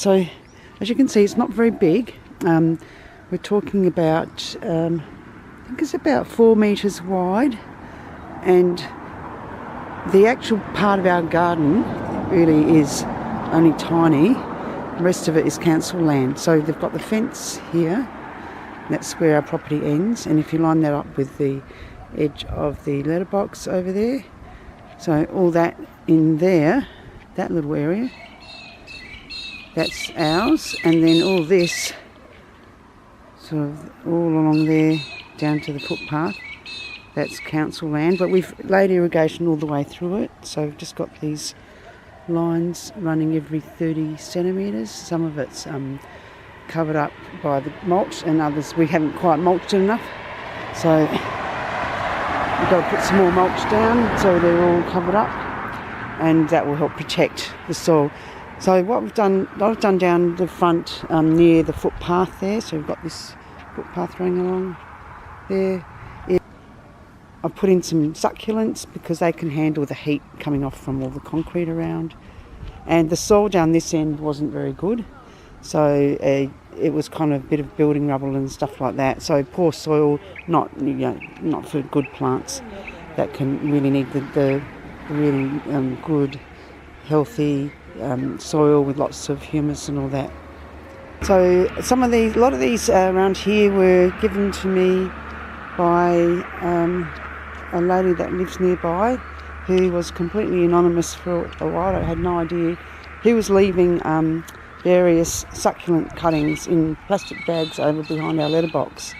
So as you can see, it's not very big. We're talking about, I think it's about 4 metres wide, and the actual part of our garden really is only tiny. The rest of it is council land. So they've got the fence here. That's where our property ends. And if you line that up with the edge of the letterbox over there, so all that in there, that little area, that's ours. And then all this, sort of all along there down to the footpath, that's council land. But we've laid irrigation all the way through it. So we've just got these lines running every 30 centimetres. Some of it's covered up by the mulch, and others we haven't quite mulched enough, so we've got to put some more mulch down so they're all covered up, and that will help protect the soil. So what I've done down the front near the footpath there, so we've got this footpath running along there. I've put in some succulents because they can handle the heat coming off from all the concrete around. And the soil down this end wasn't very good, so it was kind of a bit of building rubble and stuff like that. So poor soil, not for good plants that can really need the really good, healthy soil with lots of humus and all that. So a lot of these around here were given to me by a lady that lives nearby, who was completely anonymous for a while. I had no idea. He was leaving various succulent cuttings in plastic bags over behind our letterbox.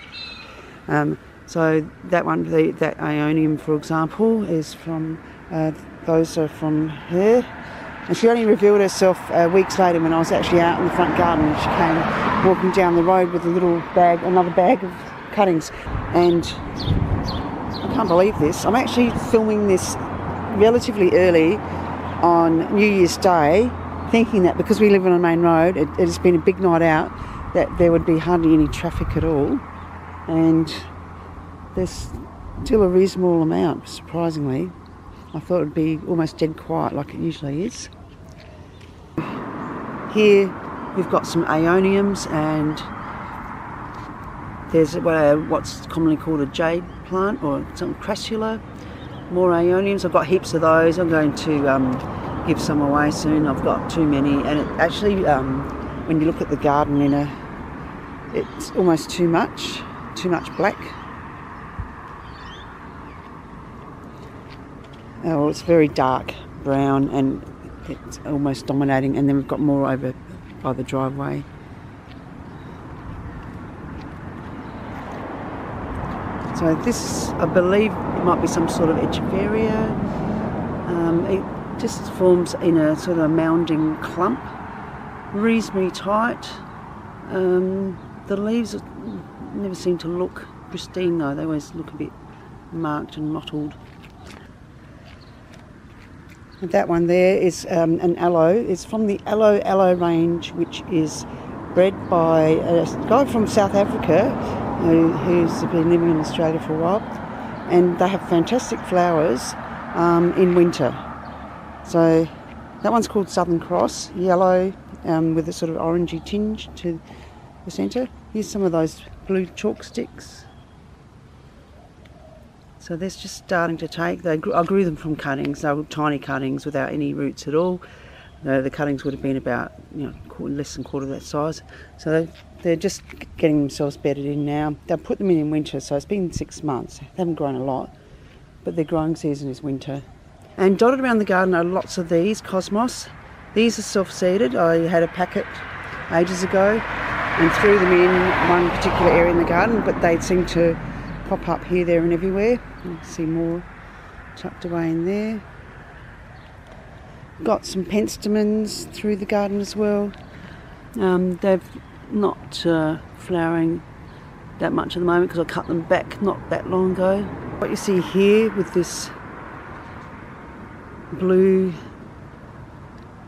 So that one, that Ionium, for example, is from, those are from her. And she only revealed herself weeks later when I was actually out in the front garden, and she came walking down the road with another bag of cuttings. And I can't believe this. I'm actually filming this relatively early on New Year's Day, thinking that because we live on a main road, it has been a big night out, that there would be hardly any traffic at all. And there's still a reasonable amount, surprisingly. I thought it would be almost dead quiet like it usually is. Here we've got some Aeoniums, and there's what's commonly called a jade plant, or some crassula. More Aeoniums. I've got heaps of those. I'm going to give some away soon. I've got too many, and it actually, when you look at the garden it's almost too much black. Oh, it's very dark brown, and it's almost dominating. And then we've got more over by the driveway. So this, I believe, it might be some sort of echeveria. It just forms in a sort of mounding clump, reasonably tight. The leaves never seem to look pristine though, they always look a bit marked and mottled. And that one there is an aloe. It's from the aloe range, which is bred by a guy from South Africa who's been living in Australia for a while, and they have fantastic flowers in winter. So that one's called Southern Cross, yellow with a sort of orangey tinge to the centre. Here's some of those blue chalk sticks. So that's just starting to take. I grew them from cuttings. They were tiny cuttings without any roots at all. The cuttings would have been about less than a quarter of that size. So they're just getting themselves bedded in now. They'll put them in winter, so it's been 6 months. They haven't grown a lot, but their growing season is winter. And dotted around the garden are lots of these cosmos. These are self-seeded. I had a packet ages ago and threw them in one particular area in the garden, but they seem to pop up here, there and everywhere. You can see more tucked away in there. Got some penstemons through the garden as well. They've not flowering that much at the moment because I cut them back not that long ago. What you see here with this blue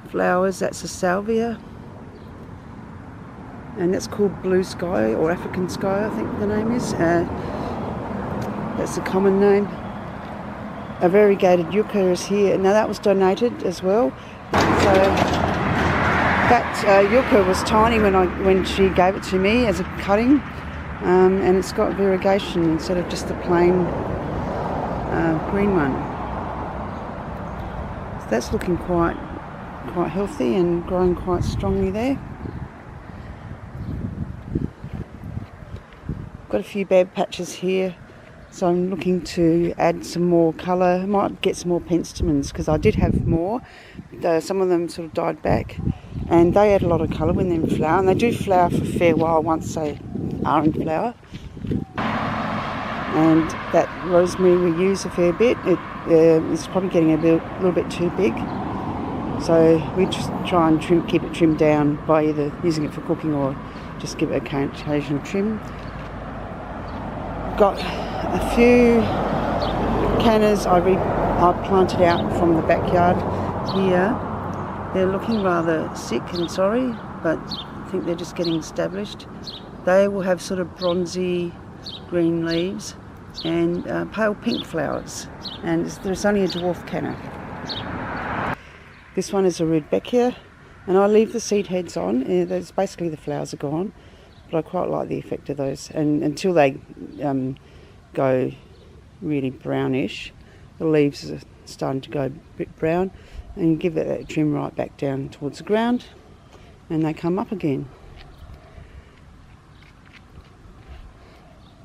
flowers, that's a salvia, and that's called blue sky or African sky, I think the name is. That's the common name. A variegated yucca is here. Now that was donated as well. So That yucca was tiny when she gave it to me as a cutting, and it's got variegation instead of just the plain green one. So that's looking quite healthy and growing quite strongly there. Got a few bad patches here, so I'm looking to add some more colour. I might get some more penstemons because I did have more. Some of them sort of died back, and they add a lot of colour when they're in flower, and they do flower for a fair while once they are in flower. And that rosemary we use a fair bit. It's probably getting a little bit too big, so we just try and keep it trimmed down by either using it for cooking or just give it an occasional trim. Got a few cannas I planted out from the backyard here. They're looking rather sick and sorry, but I think they're just getting established. They will have sort of bronzy green leaves and pale pink flowers, and there's only a dwarf canna. This one is a Rudbeckia, and I leave the seed heads on. There's basically the flowers are gone, but I quite like the effect of those, and until they go really brownish, the leaves are starting to go a bit brown, and you give it that trim right back down towards the ground and they come up again.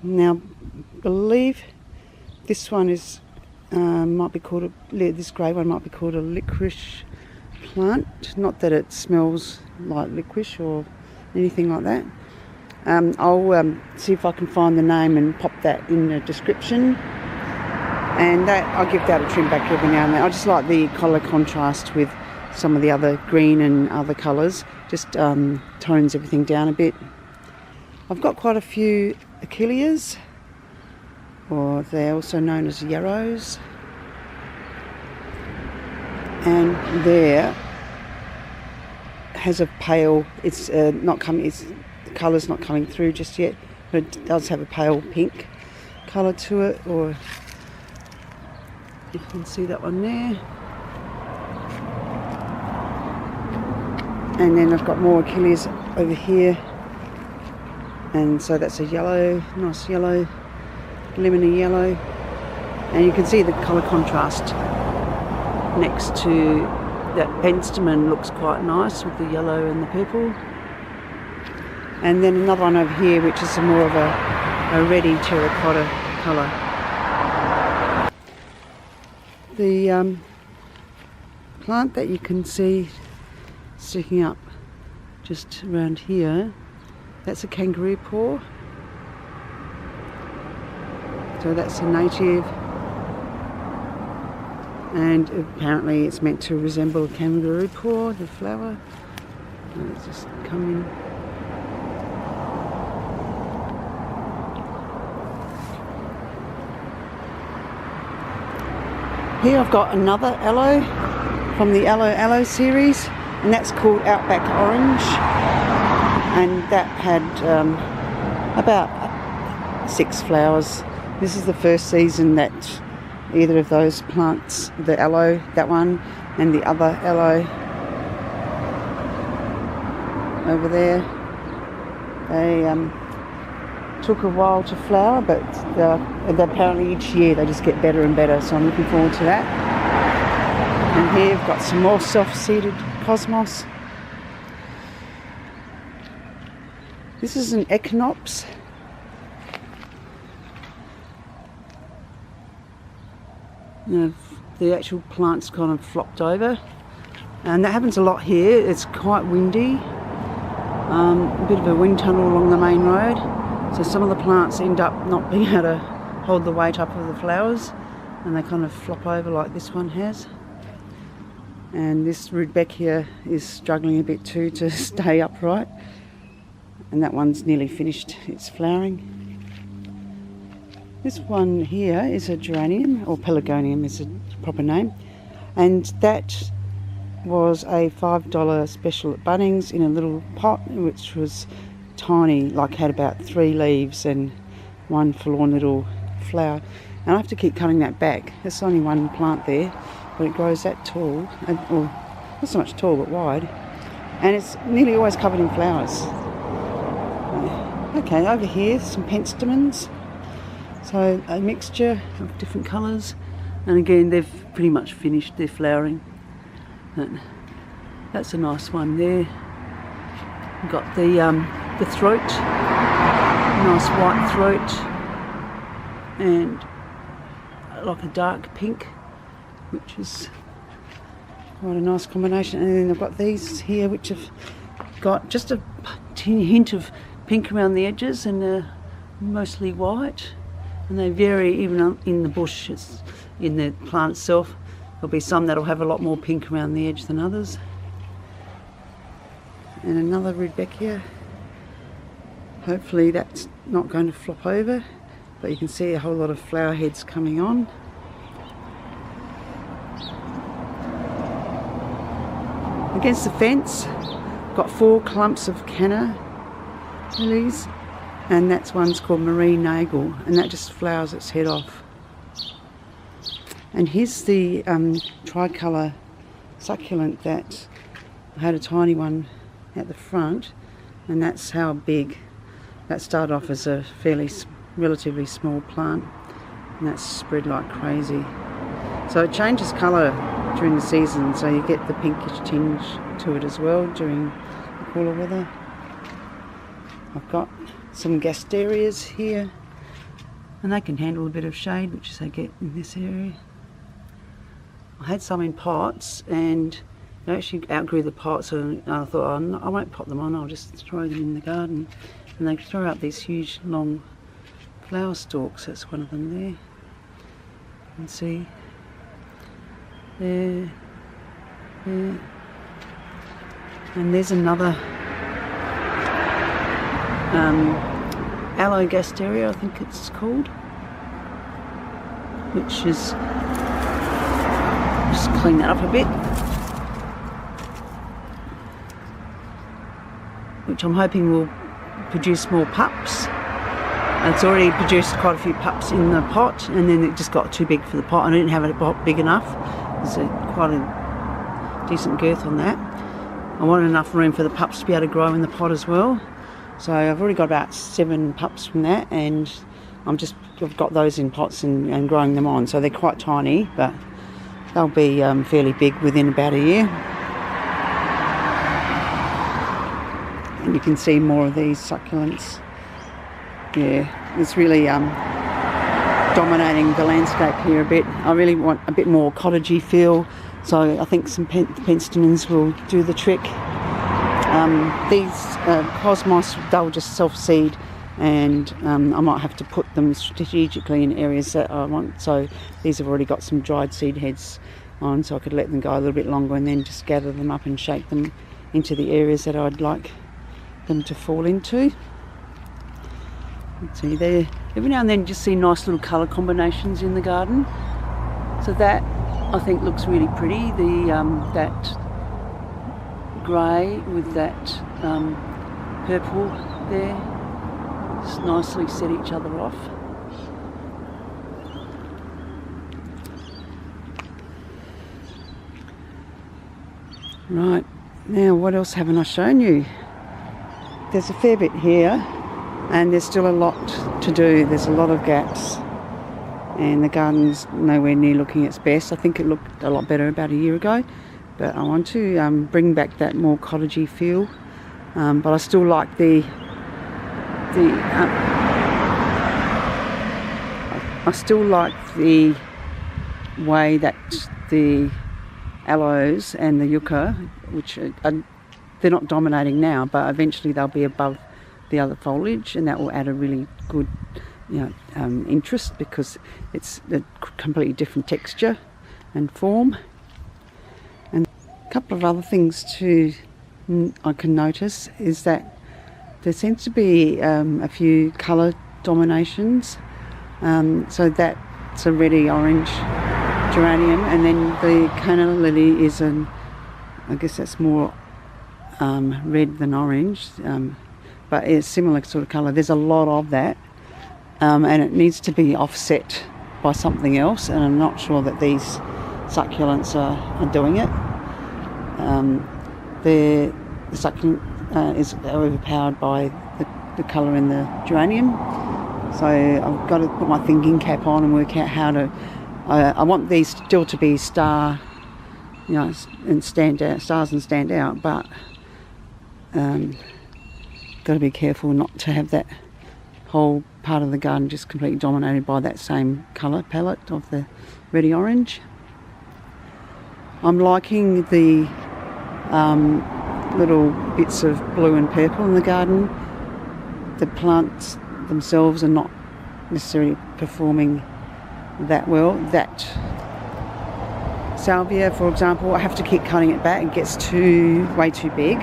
Now I believe this one is might be called this grey one might be called a licorice plant. Not that it smells like licorice or anything like that. I'll see if I can find the name and pop that in the description, and that I'll give that a trim back every now and then. I just like the colour contrast with some of the other green and other colours, just tones everything down a bit. I've got quite a few Achilleas, or they're also known as yarrows, and there has a pale, it's not coming, the colour's not coming through just yet, but it does have a pale pink colour to it, or you can see that one there. And then I've got more Achilles over here, and so that's a yellow, nice yellow, lemony yellow, and you can see the colour contrast next to that penstemon looks quite nice with the yellow and the purple. And then another one over here which is more of a reddy terracotta colour. The plant that you can see sticking up just around here, that's a kangaroo paw. So that's a native, and apparently it's meant to resemble a kangaroo paw, the flower. Let's just come in. Here I've got another aloe from the Aloe series, and that's called Outback Orange, and that had about 6 flowers. This is the first season that either of those plants, the aloe, that one, and the other aloe over there, they took a while to flower, but apparently each year they just get better and better, so I'm looking forward to that. And here we've got some more self-seeded cosmos. This is an echinops. The actual plant's kind of flopped over, and that happens a lot here. It's quite windy, a bit of a wind tunnel along the main road, so some of the plants end up not being able to hold the weight up of the flowers, and they kind of flop over like this one has. And this Rudbeckia is struggling a bit too to stay upright, and that one's nearly finished its flowering. This one here is a geranium, or pelargonium is a proper name, and that was a $5 special at Bunnings in a little pot, which was tiny, like had about 3 leaves and one forlorn little flower. And I have to keep cutting that back. There's only one plant there, but it grows that tall, or not so much tall but wide, and it's nearly always covered in flowers. Okay, over here some penstemons, so a mixture of different colours, and again they've pretty much finished their flowering. That's a nice one there. We've got the throat, nice white throat, and like a dark pink, which is quite a nice combination. And then I've got these here which have got just a hint of pink around the edges, and they're mostly white, and they vary even in the bush. In the plant itself there'll be some that'll have a lot more pink around the edge than others. And another rudbeckia. Hopefully that's not going to flop over, but you can see a whole lot of flower heads coming on. Against the fence, got 4 clumps of canna lilies, and that's one's called marine nagel, and that just flowers its head off. And here's the tricolour succulent that I had a tiny one at the front, and that's how big. That started off as a relatively small plant, and that's spread like crazy. So it changes colour during the season, so you get the pinkish tinge to it as well during the cooler weather. I've got some gasterias here, and they can handle a bit of shade, which they get in this area. I had some in pots, and they actually outgrew the pots, and I thought, oh, I won't pot them on, I'll just throw them in the garden. And they throw out these huge long flower stalks. That's one of them there. You can see there, there. And there's another aloe gasteria, I think it's called, which is, just clean that up a bit, which I'm hoping will produce more pups. It's already produced quite a few pups in the pot, and then it just got too big for the pot. I didn't have it big enough. There's quite a decent girth on that. I wanted enough room for the pups to be able to grow in the pot as well. So I've already got about 7 pups from that, and I've got those in pots and growing them on. So they're quite tiny, but they'll be fairly big within about a year. And you can see more of these succulents. Yeah, it's really dominating the landscape here a bit. I really want a bit more cottagey feel, so I think some penstemons will do the trick. These cosmos, they'll just self-seed, and I might have to put them strategically in areas that I want. So these have already got some dried seed heads on, so I could let them go a little bit longer and then just gather them up and shape them into the areas that I'd like them to fall into. See there, every now and then you just see nice little colour combinations in the garden. So that I think looks really pretty. That grey with that purple there just nicely set each other off. Right, now what else haven't I shown you? There's a fair bit here, and there's still a lot to do. There's a lot of gaps, and the garden's nowhere near looking its best. I think it looked a lot better about a year ago, but I want to bring back that more cottagey feel. But I still like I still like the way that the aloes and the yucca, which are, they're not dominating now, but eventually they'll be above the other foliage, and that will add a really good, interest, because it's a completely different texture and form. And a couple of other things too I can notice is that there seems to be a few colour dominations. So that's a reddy orange geranium, and then the canna lily is I guess that's more red than orange, but it's similar sort of colour. There's a lot of that, and it needs to be offset by something else, and I'm not sure that these succulents are doing it. the succulent is overpowered by the colour in the geranium. So I've got to put my thinking cap on and work out how to... I want these still to be star, you know, and stand out, stars and stand out, but got to be careful not to have that whole part of the garden just completely dominated by that same colour palette of the reddy orange. I'm liking the little bits of blue and purple in the garden. The plants themselves are not necessarily performing that well. That salvia, for example, I have to keep cutting it back. It gets way too big.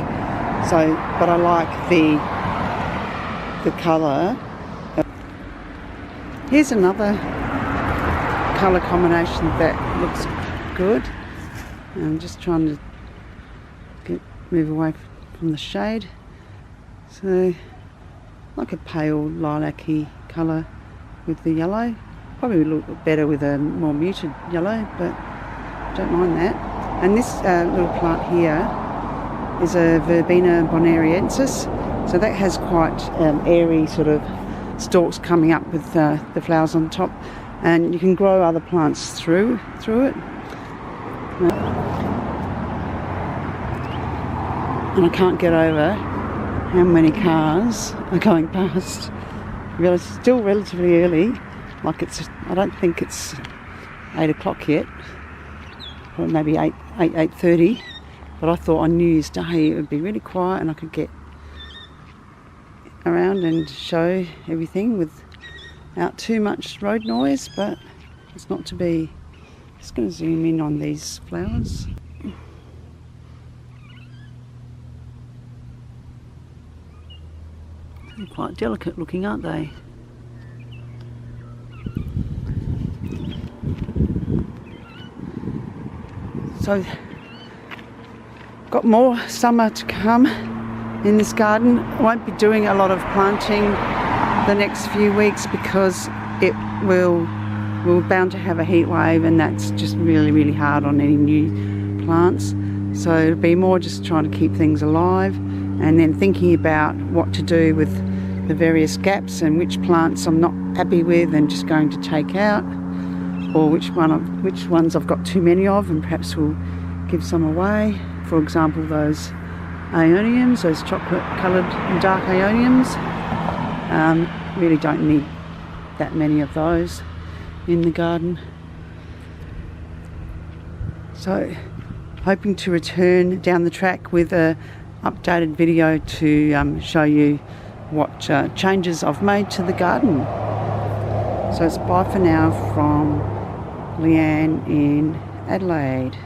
So, but I like the colour. Here's another colour combination that looks good. I'm just trying to move away from the shade. So, like a pale lilac-y colour with the yellow. Probably would look better with a more muted yellow, but don't mind that. And this little plant here is a Verbena bonariensis. So that has quite airy sort of stalks coming up with the flowers on top. And you can grow other plants through it. And I can't get over how many cars are going past. It's still relatively early, like I don't think it's 8 o'clock yet, or maybe 8:30, but I thought on New Year's Day it would be really quiet and I could get around and show everything without too much road noise, but it's not to be. Just going to zoom in on these flowers. They're quite delicate looking, aren't they? So, got more summer to come in this garden. I won't be doing a lot of planting the next few weeks because we're bound to have a heat wave, and that's just really, really hard on any new plants. So it'll be more just trying to keep things alive, and then thinking about what to do with the various gaps and which plants I'm not happy with and just going to take out, or which ones I've got too many of and perhaps we'll give some away. For example, those aeoniums, those chocolate coloured and dark aeoniums. Really don't need that many of those in the garden. So hoping to return down the track with a updated video to show you what changes I've made to the garden. So it's bye for now from Leanne in Adelaide.